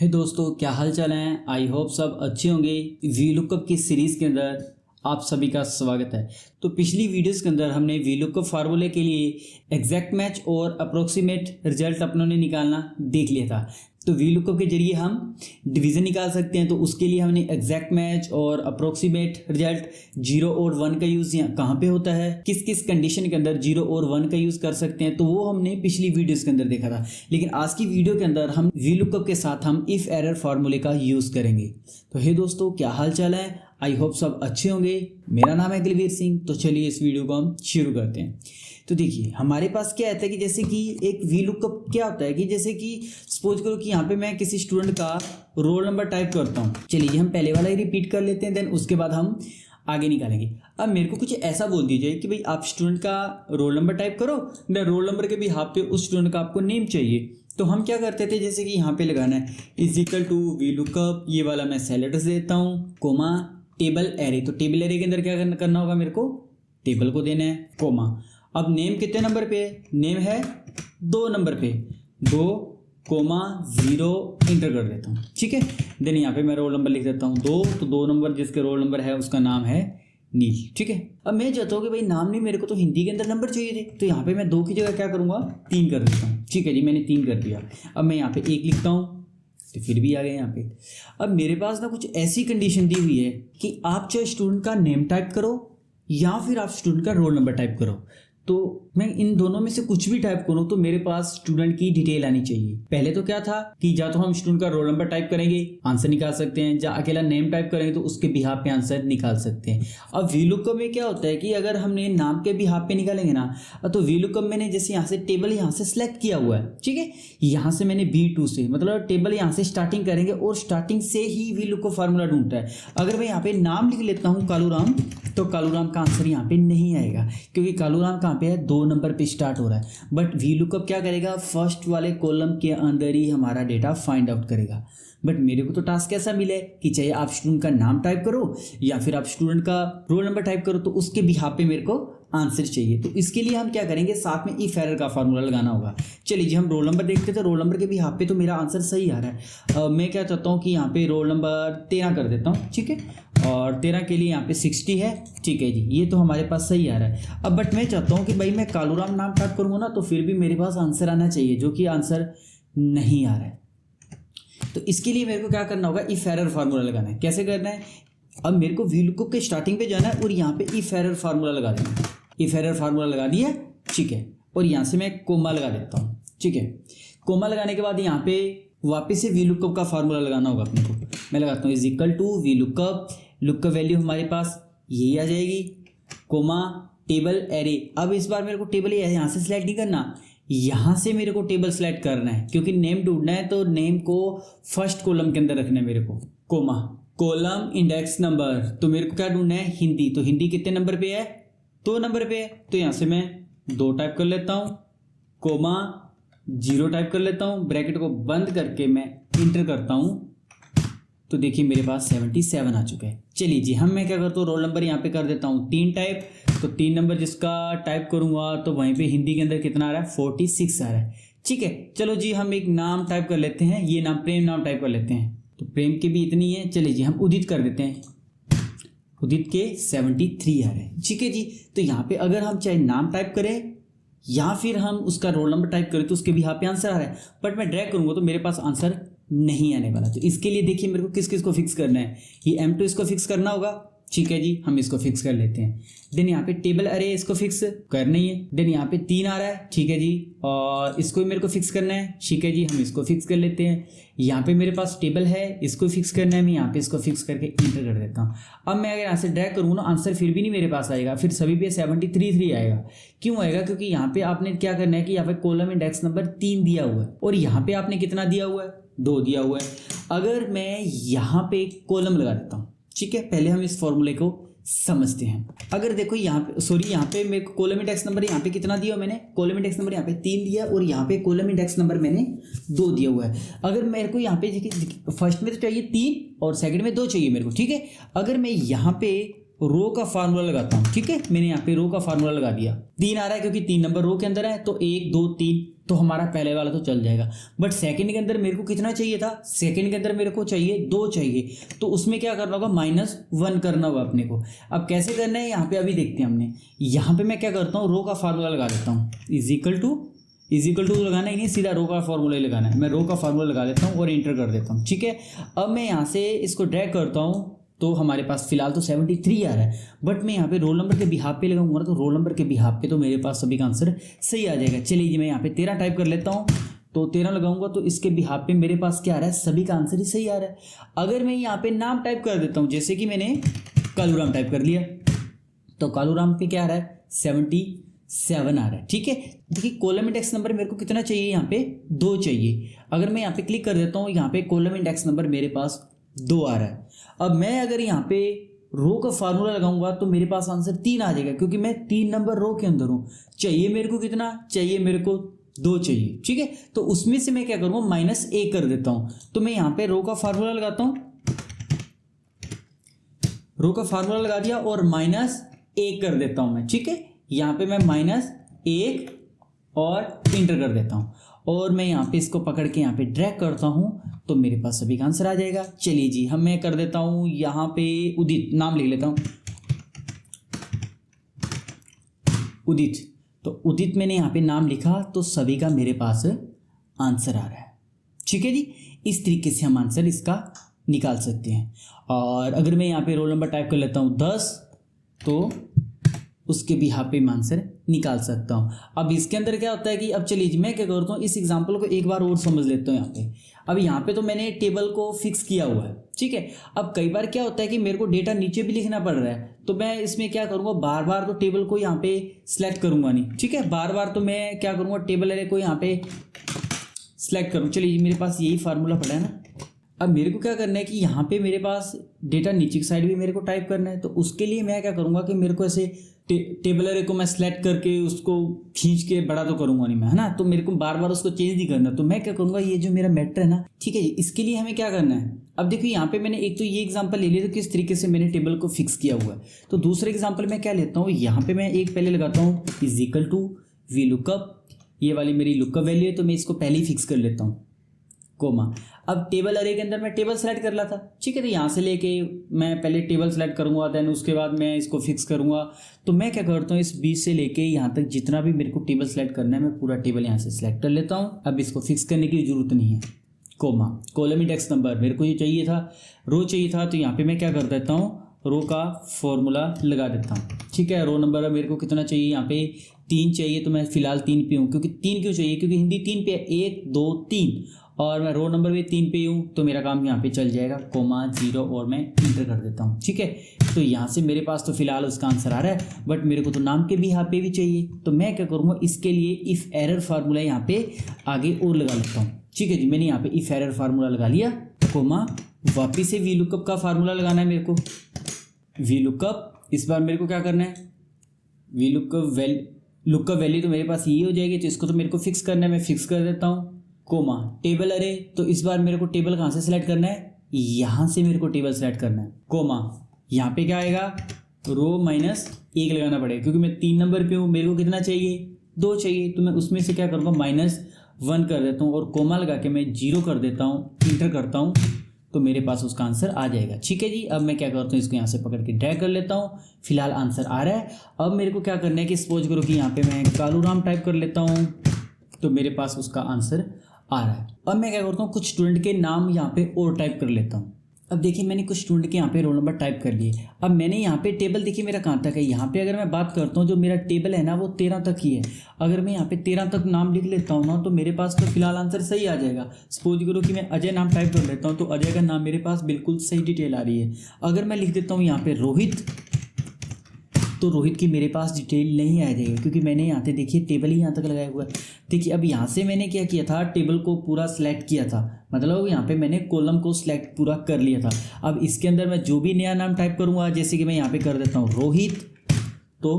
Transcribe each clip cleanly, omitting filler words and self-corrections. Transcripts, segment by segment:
हे दोस्तों, क्या हाल चाल हैं। आई होप सब अच्छे होंगे। वी लुकअप की सीरीज़ के अंदर आप सभी का स्वागत है। तो पिछली वीडियोस के अंदर हमने वी लुकअप फार्मूले के लिए एग्जैक्ट मैच और अप्रोक्सीमेट रिजल्ट अपनों ने निकालना देख लिया था। तो वी लुकअप के जरिए हम डिवीज़न निकाल सकते हैं। तो उसके लिए हमने एग्जैक्ट मैच और अप्रोक्सीमेट रिजल्ट 0 और 1 का यूज़ यहाँ कहाँ पे होता है, किस किस कंडीशन के अंदर 0 और 1 का यूज़ कर सकते हैं, तो वो हमने पिछली वीडियोस के अंदर देखा था। लेकिन आज की वीडियो के अंदर हम वी लुकअप के साथ हम इफ़ एरर फार्मूले का यूज़ करेंगे। तो हे दोस्तों, क्या हाल चाल है। आई होप सब अच्छे होंगे। मेरा नाम है कुलवीर सिंह। तो चलिए इस वीडियो को हम शुरू करते हैं। तो देखिए हमारे पास क्या आता है कि जैसे कि एक वी लुकअप क्या होता है कि जैसे कि सपोज करो कि यहाँ पे मैं किसी स्टूडेंट का रोल नंबर टाइप करता हूँ। चलिए हम पहले वाला ही रिपीट कर लेते हैं, देन उसके बाद हम आगे निकालेंगे। अब मेरे को कुछ ऐसा बोल दीजिए कि भाई आप स्टूडेंट का रोल नंबर टाइप करो, देन रोल नंबर के भी हाफ पे उस स्टूडेंट का आपको नेम चाहिए। तो हम क्या करते थे, जैसे कि यहाँ पे लगाना है is equal to V lookup, ये वाला मैं सेल एड्रेस देता हूँ, कोमा टेबल एरे। तो टेबल एरे के अंदर क्या करना होगा, मेरे को टेबल को देना है, कोमा। अब नेम कितने नंबर पे है, नेम है 2 नंबर पे, 2 कोमा 0 इंटर कर देता हूँ। ठीक है, देन यहाँ पे मैं रोल नंबर लिख देता हूँ 2। तो 2 नंबर जिसके रोल नंबर है उसका नाम है नील। ठीक है, अब मैं चाहता हूँ कि भाई नाम नहीं, मेरे को तो हिंदी के अंदर नंबर चाहिए थे। तो यहाँ पे मैं 2 की जगह क्या करूँगा, 3 कर देता हूँ। ठीक है जी, मैंने 3 कर दिया। अब मैं यहाँ पे 1 लिखता हूँ, तो फिर भी आ गए यहाँ पे। अब मेरे पास ना कुछ ऐसी कंडीशन दी हुई है कि आप चाहे स्टूडेंट का नेम टाइप करो या फिर आप स्टूडेंट का रोल नंबर टाइप करो। तो मैं इन दोनों में से कुछ भी टाइप करूं तो मेरे पास स्टूडेंट की डिटेल आनी चाहिए। पहले तो क्या था कि या तो हम स्टूडेंट का रोल नंबर टाइप करेंगे, आंसर निकाल सकते हैं, या अकेला नेम टाइप करेंगे तो उसके बिहाफ पे आंसर निकाल सकते हैं। अब वी लुकअप में क्या होता है कि अगर हमने नाम के बिहाफ पे निकालेंगे ना, तो वी लुकअप मैंने जैसे यहाँ से टेबल यहाँ से सिलेक्ट किया हुआ है। ठीक है, यहाँ से मैंने B2 से, मतलब टेबल यहाँ से स्टार्टिंग करेंगे और स्टार्टिंग से ही वी लुकअप फार्मूला ढूंढता है। अगर मैं यहाँ पे नाम लिख लेता हूँ कालूराम, तो कालूराम का आंसर यहाँ पे नहीं आएगा, क्योंकि कालूराम कहाँ पे है, 2 नंबर पे स्टार्ट हो रहा है। बट वी लुकअप क्या करेगा, फर्स्ट वाले कॉलम के अंदर ही हमारा डेटा फाइंड आउट करेगा। बट मेरे को तो टास्क ऐसा मिला है कि चाहे आप स्टूडेंट का नाम टाइप करो या फिर आप स्टूडेंट का रोल नंबर टाइप करो, तो उसके बिहाफ पे मेरे को आंसर चाहिए। तो इसके लिए हम क्या करेंगे, साथ में इफ एरर का फार्मूला लगाना होगा। चलिए जी, हम रोल नंबर देखते थे। रोल नंबर के बिहाफ पे तो मेरा आंसर सही आ रहा है। मैं क्या चाहता हूँ कि यहाँ पे रोल नंबर 13 कर देता हूँ। ठीक है, और 13 के लिए यहाँ पे 60 है। ठीक है जी, ये तो हमारे पास सही आ रहा है। अब बट मैं चाहता हूँ कि भाई मैं कालूराम नाम टाइप करूँगा ना, तो फिर भी मेरे पास आंसर आना चाहिए, जो कि आंसर नहीं आ रहा है। तो इसके लिए मेरे को क्या करना होगा, इफ एरर फार्मूला लगाना है। कैसे करना है, अब मेरे को वी लुकअप के स्टार्टिंग पे जाना है और यहाँ पे इफ एरर फार्मूला लगा देना है। इफ एरर फार्मूला लगा दिया, ठीक है, और यहाँ से मैं कोमा लगा देता हूँ। ठीक है, कोमा लगाने के बाद यहाँ पे वापस से वी लुकअप का फार्मूला लगाना होगा अपने को। मैं लगाता हूँ is equal to V lookup, lookup value हमारे पास यही आ जाएगी, कोमा टेबल एरे। अब इस बार मेरे को टेबल यहाँ से सिलेक्ट नहीं करना, यहाँ से मेरे को टेबल सेलेक्ट करना है, क्योंकि नेम ढूंढना है। तो नेम को फर्स्ट कॉलम के अंदर रखना है मेरे को, कोमा कॉलम इंडेक्स नंबर। तो मेरे को क्या ढूंढना है, हिंदी। तो हिंदी कितने नंबर पे है, 2 नंबर पे है। तो यहाँ से मैं 2 टाइप कर लेता हूँ, कोमा 0 टाइप कर लेता हूँ, ब्रैकेट को बंद करके मैं इंटर करता हूँ। तो देखिए मेरे पास 77 आ चुका है। चलिए जी, मैं क्या करता हूँ, रोल नंबर यहाँ पे कर देता हूँ 3 टाइप। तो 3 नंबर जिसका टाइप करूँगा तो वहीं पे हिंदी के अंदर कितना आ रहा है, 46 आ रहा है। ठीक है, चलो जी हम एक नाम टाइप कर लेते हैं, ये नाम प्रेम नाम टाइप कर लेते हैं। तो प्रेम की भी इतनी है। चलिए जी हम उदित कर देते हैं, उदित के 73 आ रहे हैं। ठीक है जी, तो यहाँ पे अगर हम चाहे नाम टाइप करें या फिर हम उसका रोल नंबर टाइप करें तो उसके भी यहाँ पे आंसर आ रहा है। बट मैं ड्रैग करूँगा तो मेरे पास आंसर नहीं आने वाला। तो इसके लिए देखिए मेरे को किस किस को फिक्स करना है, ये M2 इसको फिक्स करना होगा। ठीक है जी, हम इसको फिक्स कर लेते हैं। देन यहाँ पे टेबल अरे इसको फिक्स करना ही है। देन यहाँ पे 3 आ रहा है। ठीक है जी, और इसको भी मेरे को फिक्स करना है। ठीक है जी, हम इसको फिक्स कर लेते हैं। यहाँ पे मेरे पास टेबल है, इसको फिक्स करना है। मैं यहाँ पे इसको फिक्स करके इंटर कर देता हूँ। अब मैं अगर यहाँ से ड्रैग करूँ ना, आंसर फिर भी नहीं मेरे पास आएगा, फिर सभी पे 73 आएगा। क्यों आएगा, क्योंकि यहाँ पे आपने क्या करना है कि यहाँ पे कॉलम इंडेक्स नंबर 3 दिया हुआ है और यहाँ पे आपने कितना दिया हुआ है, 2 दिया हुआ है। अगर मैं यहाँ पे कॉलम लगा देता हूँ, ठीक है, पहले हम इस फॉर्मूले को समझते हैं। अगर देखो यहाँ पे यहाँ पे मेरे को कॉलम इंडेक्स नंबर यहाँ पे कितना दिया मैंने, कॉलम इंडेक्स नंबर यहाँ पे 3 दिया और यहाँ पे कॉलम इंडेक्स नंबर मैंने 2 दिया हुआ है। अगर मेरे को यहाँ पे फर्स्ट में तो चाहिए 3 और सेकंड में 2 चाहिए मेरे को। ठीक है, अगर मैं यहाँ पे रो का फार्मूला लगाता हूँ। ठीक है, मैंने यहाँ पे रो का फार्मूला लगा दिया। 3 आ रहा है क्योंकि 3 नंबर रो के अंदर है, तो 1 2 3 तो हमारा पहले वाला तो चल जाएगा। बट सेकंड के अंदर मेरे को कितना चाहिए था? सेकंड के अंदर मेरे को चाहिए 2 चाहिए, तो उसमें क्या करना होगा? -1 करना होगा अपने को। अब कैसे करना है यहाँ पे अभी देखते हैं हमने। यहाँ पे मैं क्या करता हूँ, रो का फार्मूला लगा देता हूँ। इज इक्वल टू लगाना ही नहीं, सीधा रो का फार्मूला ही लगाना है। मैं रो का फार्मूला लगा देता हूँ और इंटर कर देता हूँ। ठीक है, अब मैं यहाँ से इसको ड्रैग करता हूँ, तो हमारे पास फिलहाल तो 73 आ रहा है। बट मैं यहाँ पे रोल नंबर के बिहाफ पे लगाऊंगा ना, तो रोल नंबर के बिहाफ पे तो मेरे पास सभी का आंसर सही आ जाएगा। चलिए जी, मैं यहाँ पे 13 टाइप कर लेता हूँ, तो 13 लगाऊंगा तो इसके बिहाफ पे मेरे पास क्या आ रहा है? सभी का आंसर ही सही आ रहा है। अगर मैं यहाँ पे नाम टाइप कर देता हूँ, जैसे कि मैंने कालूराम टाइप कर लिया, तो कालूराम पे क्या आ रहा है? 77 आ रहा है। ठीक है, देखिए कॉलम इंडेक्स नंबर मेरे को कितना चाहिए? यहाँ पे 2 चाहिए। अगर मैं यहाँ पे क्लिक कर देता हूँ, यहाँ पे कॉलम इंडेक्स नंबर मेरे पास 2 आ रहा है। अब मैं अगर यहाँ पे रो का फार्मूला लगाऊंगा तो मेरे पास आंसर 3 आ जाएगा, क्योंकि मैं 3 नंबर रो के अंदर हूँ। चाहिए मेरे को कितना? चाहिए मेरे को 2 चाहिए। ठीक है, तो उसमें से मैं क्या करूँगा? -1 कर देता हूँ। तो मैं यहाँ पे रो का फार्मूला लगाता हूँ, रो का फार्मूला लगा दिया और -1 कर देता हूँ मैं। ठीक है, यहाँ पे मैं -1 और इंटर कर देता हूँ, और मैं यहाँ पे इसको पकड़ के यहाँ पे ड्रैग करता हूँ, तो मेरे पास सभी का आंसर आ जाएगा। चलिए जी, हम मैं कर देता हूँ यहाँ पे उदित, नाम लिख लेता हूँ उदित। तो उदित मैंने यहाँ पे नाम लिखा, तो सभी का मेरे पास आंसर आ रहा है। ठीक है जी, इस तरीके से हम आंसर इसका निकाल सकते हैं। और अगर मैं यहाँ पे रोल नंबर टाइप कर लेता हूँ 10, तो उसके भी यहाँ पे मैं आंसर निकाल सकता हूँ। अब इसके अंदर क्या होता है कि अब चलिए मैं क्या करता हूँ, इस एग्जांपल को एक बार और समझ लेता हूँ यहाँ पे। अब यहाँ पे तो मैंने टेबल को फिक्स किया हुआ है। ठीक है, अब कई बार क्या होता है कि मेरे को डेटा नीचे भी लिखना पड़ रहा है, तो मैं इसमें क्या करूँगा? बार बार तो टेबल को यहाँ पे सिलेक्ट करूँगा नहीं। ठीक है, बार बार तो मैं क्या करूँगा? टेबल एरे को यहाँ पे सिलेक्ट करूँ। चलिए, मेरे पास यही फार्मूला पड़ा है ना। अब मेरे को क्या करना है कि यहाँ पे मेरे पास डेटा नीचे की साइड भी मेरे को टाइप करना है, तो उसके लिए मैं क्या करूँगा कि मेरे को ऐसे टेबल एरे को मैं सिलेक्ट करके उसको खींच के बड़ा तो करूँगा नहीं मैं, है ना। तो मेरे को बार बार उसको चेंज नहीं करना, तो मैं क्या करूँगा? ये जो मेरा मैटर है ना, ठीक है, इसके लिए हमें क्या करना है? अब देखो यहाँ पे मैंने एक तो ये एग्जांपल ले लिया, तो किस तरीके से मैंने टेबल को फिक्स किया हुआ है। तो दूसरे एग्जांपल में क्या लेता हूँ, यहाँ पे मैं एक पहले लगाता हूँ is equal to V lookup. ये वाली मेरी लुकअप वैल्यू है, तो मैं इसको पहले ही फिक्स कर लेता हूँ, कोमा। अब टेबल अरे के अंदर मैं टेबल सेलेक्ट कर रहा था। ठीक है, तो यहाँ से लेके मैं पहले टेबल सेलेक्ट करूँगा, देन उसके बाद मैं इसको फिक्स करूँगा। तो मैं क्या करता हूँ, इस बीच से लेके यहाँ तक जितना भी मेरे को टेबल सेलेक्ट करना है, मैं पूरा टेबल यहाँ से सिलेक्ट कर लेता हूँ। अब इसको फिक्स करने की जरूरत नहीं है, कोमा। कॉलम इंडेक्स नंबर मेरे को ये चाहिए था, रो चाहिए था, तो यहाँ पे मैं क्या कर देता हूँ? रो का फॉर्मूला लगा देता हूँ। ठीक है, रो नंबर मेरे को कितना चाहिए? यहाँ पे 3 चाहिए, तो मैं फिलहाल 3 पे हूँ। क्योंकि 3 क्यों चाहिए? क्योंकि हिंदी 3 पे 1 2 3, और मैं रो नंबर भी 3 पे हूँ, तो मेरा काम यहाँ पे चल जाएगा, कोमा 0, और मैं इंटर कर देता हूँ। ठीक है, तो यहाँ से मेरे पास तो फिलहाल उसका आंसर आ रहा है, बट मेरे को तो नाम के भी यहाँ पे भी चाहिए। तो मैं क्या करूँगा? इसके लिए इफ़ एरर फार्मूला यहाँ पे आगे और लगा लेता हूँ। ठीक है जी, मैंने यहाँ पे इफ़ एरर फार्मूला लगा लिया, कोमा। वापिस से वी लुकअप का फार्मूला लगाना है मेरे को। वी लुकअप, इस बार मेरे को क्या करना है? वी लुकअप वैल्यू तो मेरे पास ये हो जाएगी, तो इसको तो मेरे को फिक्स करना है, मैं फिक्स कर देता हूँ, कोमा। टेबल अरे, तो इस बार मेरे को टेबल कहाँ से सिलेक्ट करना है? यहाँ से मेरे को टेबल सेलेक्ट करना है, कोमा। यहाँ पे क्या आएगा? रो -1 लगाना पड़ेगा, क्योंकि मैं 3 नंबर पे हूँ, मेरे को कितना चाहिए? 2 चाहिए, तो मैं उसमें से क्या करूँगा? -1 कर देता हूँ, और कोमा लगा के मैं 0 कर देता हूँ, इंटर करता हूँ, तो मेरे पास उसका आंसर आ जाएगा। ठीक है जी, अब मैं क्या करता हूँ? इसको यहाँ से पकड़ के ड्रैग कर लेता हूँ। फिलहाल आंसर आ रहा है। अब मेरे को क्या करना है कि सपोज करो कि यहाँ पे मैं कालूराम टाइप कर लेता हूँ, तो मेरे पास उसका आंसर आ रहा है। अब मैं क्या करता हूँ? कुछ स्टूडेंट के नाम यहाँ पे और टाइप कर लेता हूँ। अब देखिए, मैंने कुछ स्टूडेंट के यहाँ पे रोल नंबर टाइप कर लिए। अब मैंने यहाँ पे टेबल देखिए मेरा कहाँ तक है। यहाँ पे अगर मैं बात करता हूँ, जो मेरा टेबल है ना, वो 13 तक ही है। अगर मैं यहाँ पे 13 तक नाम लिख लेता हूँ ना, तो मेरे पास तो फिलहाल आंसर सही आ जाएगा। सपोज करो कि मैं अजय नाम टाइप कर लेता हूँ, तो अजय का नाम मेरे पास बिल्कुल सही डिटेल आ रही है। अगर मैं लिख देता हूँ यहाँ पे रोहित, तो रोहित की मेरे पास डिटेल नहीं आ जाएगी, क्योंकि मैंने यहाँ पे देखिए टेबल ही यहाँ तक लगाया हुआ है। देखिए, अब यहाँ से मैंने क्या किया था? टेबल को पूरा सिलेक्ट किया था, मतलब यहाँ पे मैंने कॉलम को सिलेक्ट पूरा कर लिया था। अब इसके अंदर मैं जो भी नया नाम टाइप करूँगा, जैसे कि मैं यहाँ पे कर देता हूँ रोहित, तो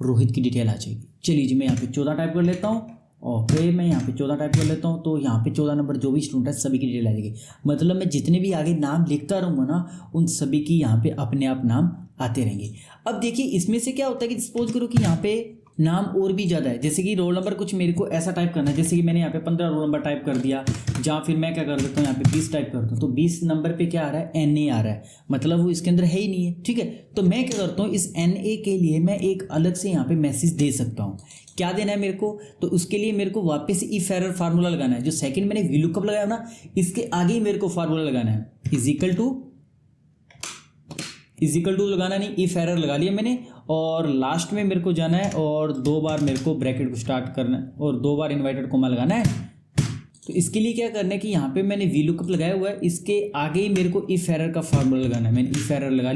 रोहित की डिटेल आ जाएगी। चलिए जी, मैं यहाँ पे 14 टाइप कर लेता हूँ, ओके, मैं यहाँ पे 14 टाइप कर लेता हूँ। तो यहाँ पे 14 नंबर जो भी स्टूडेंट है सभी की डिटेल आ जाएगी। मतलब मैं जितने भी आगे नाम लिखता रहूँगा ना, उन सभी की यहाँ पे अपने आप नाम आते रहेंगे। अब देखिए इसमें से क्या होता है कि सपोज करो कि यहाँ पे नाम और भी ज़्यादा है, जैसे कि रोल नंबर कुछ मेरे को ऐसा टाइप करना है, जैसे कि मैंने यहाँ पे 15 रोल नंबर टाइप कर दिया, जहाँ फिर मैं क्या कर देता हूँ यहाँ पे 20 टाइप करता हूँ। तो 20 नंबर पे क्या आ रहा है, NA आ रहा है, मतलब वो इसके अंदर है ही नहीं है। ठीक है, तो मैं क्या करता हूँ, इस NA के लिए मैं एक अलग से यहाँ पे मैसेज दे सकता हूँ। क्या देना है मेरे को, तो उसके लिए मेरे को वापस इफ एरर फार्मूला लगाना है। जो सेकंड मैंने VLOOKUP लगाया ना, इसके आगे ही मेरे को फार्मूला लगाना है, इजिकल टू लगाना नहीं, इफ एरर लगा लिया मैंने, और लास्ट में मेरे को जाना है और 2 बार मेरे को ब्रैकेट को स्टार्ट करना है और 2 बार इन्वर्टेड कोमा लगाना है। तो इसके लिए क्या करना है कि यहाँ पे मैंने VLOOKUP लगाया हुआ है, इसके आगे ही मेरे को इफ एरर का फार्मूला लगाना है। मैंने इफ एरर लगा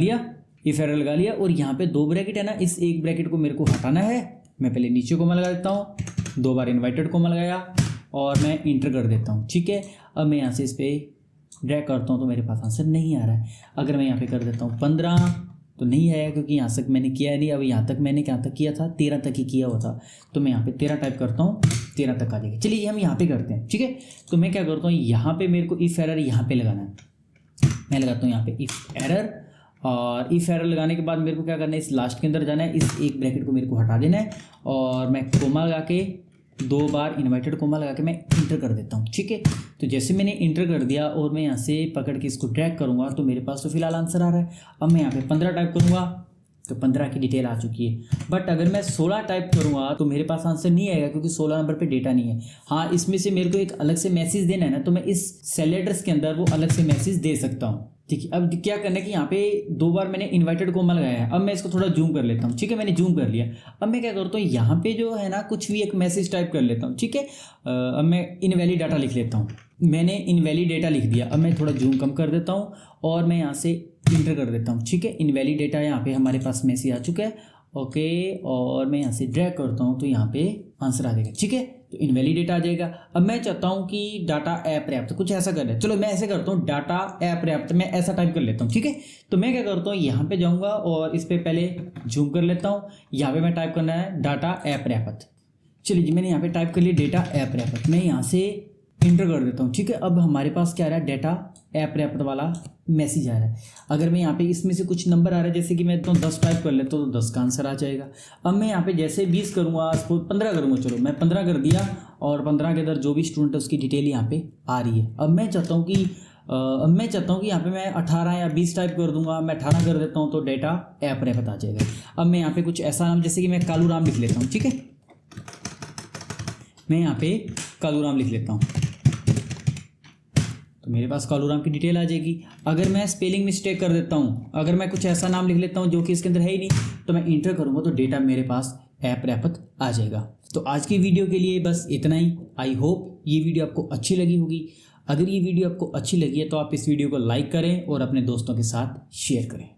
लिया और यहाँ पे 2 ब्रैकेट है ना, इस एक ब्रैकेट को मेरे को हटाना है। मैं पहले नीचे कोमा लगा देता हूँ, 2 बार इन्वर्टेड कोमा लगाया और मैं इंटर कर देता हूँ। ठीक है, अब मैं यहाँ से इस पर ड्रैग करता हूँ तो मेरे पास आंसर नहीं आ रहा है। अगर मैं यहाँ पे कर देता हूँ 15 तो नहीं आया, क्योंकि यहाँ तक मैंने किया नहीं। अब यहाँ तक मैंने क्या तक किया था, 13 तक ही किया हुआ था। तो मैं यहाँ पे 13 टाइप करता हूँ, 13 तक आ जाएगा। चलिए हम यहाँ पे करते हैं। ठीक है, तो मैं क्या करता हूँ, यहाँ पे मेरे को इफ एरर यहाँ पे लगाना है। मैं लगाता हूँ यहाँ पे इफ एरर, और इफ एरर लगाने के बाद मेरे को क्या करना है, इस लास्ट के अंदर जाना है, इस एक ब्रैकेट को मेरे को हटा देना है और मैं कोमा लगा के 2 बार इन्वर्टेड कोमा लगा के मैं इंटर कर देता हूँ। ठीक है, तो जैसे मैंने इंटर कर दिया और मैं यहाँ से पकड़ के इसको ड्रैग करूँगा तो मेरे पास तो फिलहाल आंसर आ रहा है। अब मैं यहाँ पे 15 टाइप करूँगा तो 15 की डिटेल आ चुकी है। बट अगर मैं 16 टाइप करूँगा तो मेरे पास आंसर नहीं आएगा, क्योंकि 16 नंबर पे डेटा नहीं है। हाँ, इसमें से मेरे को एक अलग से मैसेज देना है ना, तो मैं इस सेल एड्रेस के अंदर वो अलग से मैसेज दे सकता हूँ। ठीक है, अब क्या करना है कि यहाँ पे 2 बार मैंने इन्वर्टेड कोमा लगाया है। अब मैं इसको थोड़ा जूम कर लेता हूँ। ठीक है, मैंने जूम कर लिया। अब मैं क्या करता हूँ, यहाँ पे जो है ना कुछ भी एक मैसेज टाइप कर लेता हूँ। ठीक है, अब मैं इनवैलिड डाटा लिख लेता हूँ। मैंने इनवैलिड डेटा लिख दिया। अब मैं थोड़ा जूम कम कर देता हूँ और मैं यहाँ से इंटर कर देता हूँ। ठीक है, इनवैलिड डेटा यहाँ पे हमारे पास मैसेज आ चुका है। ओके, और मैं यहाँ से ड्रैग करता हूँ तो यहाँ पे आंसर आ जाएगा। ठीक है, तो इनवैलिड डेटा आ जाएगा। अब मैं चाहता हूँ कि डाटा अपर्याप्त, कुछ ऐसा कर ले। चलो मैं ऐसे करता हूँ, डाटा अपर्याप्त, मैं ऐसा टाइप कर लेता हूँ। ठीक है, तो मैं क्या करता हूँ, यहाँ पे जाऊँगा और इस पर पहले जूम कर लेता हूँ। यहाँ पे मैं टाइप करना है डाटा अपर्याप्त। चलिए जी, मैंने यहाँ पे टाइप कर लिया डाटा अपर्याप्त। मैं यहाँ से इंटर कर देता हूँ। ठीक है, अब हमारे पास क्या आ रहा है, डाटा अपर्याप्त वाला मैसेज आ रहा है। अगर मैं यहाँ पे इसमें से कुछ नंबर आ रहा है, जैसे कि मैं तो 10 टाइप कर लेता हूँ तो 10 का आंसर आ जाएगा। अब मैं यहाँ पे जैसे 20 करूँगा, 15 करूँगा, चलो मैं 15 कर दिया और 15 के अंदर जो भी स्टूडेंट है उसकी डिटेल यहाँ पे आ रही है। अब मैं चाहता हूँ कि यहाँ पे मैं 18 या 20 टाइप कर दूंगा। मैं 18 कर देता हूँ तो डाटा अपर्याप्त आ जाएगा। अब मैं यहाँ पे कुछ ऐसा नाम, जैसे कि मैं कालू राम लिख लेता हूँ। ठीक है, मैं यहाँ पे कालू राम लिख लेता हूँ तो मेरे पास कालू राम की डिटेल आ जाएगी। अगर मैं स्पेलिंग मिस्टेक कर देता हूँ, अगर मैं कुछ ऐसा नाम लिख लेता हूँ जो कि इसके अंदर है ही नहीं, तो मैं इंटर करूँगा तो डेटा मेरे पास अपर्याप्त आ जाएगा। तो आज की वीडियो के लिए बस इतना ही। आई होप ये वीडियो आपको अच्छी लगी होगी। अगर ये वीडियो आपको अच्छी लगी है तो आप इस वीडियो को लाइक करें और अपने दोस्तों के साथ शेयर करें।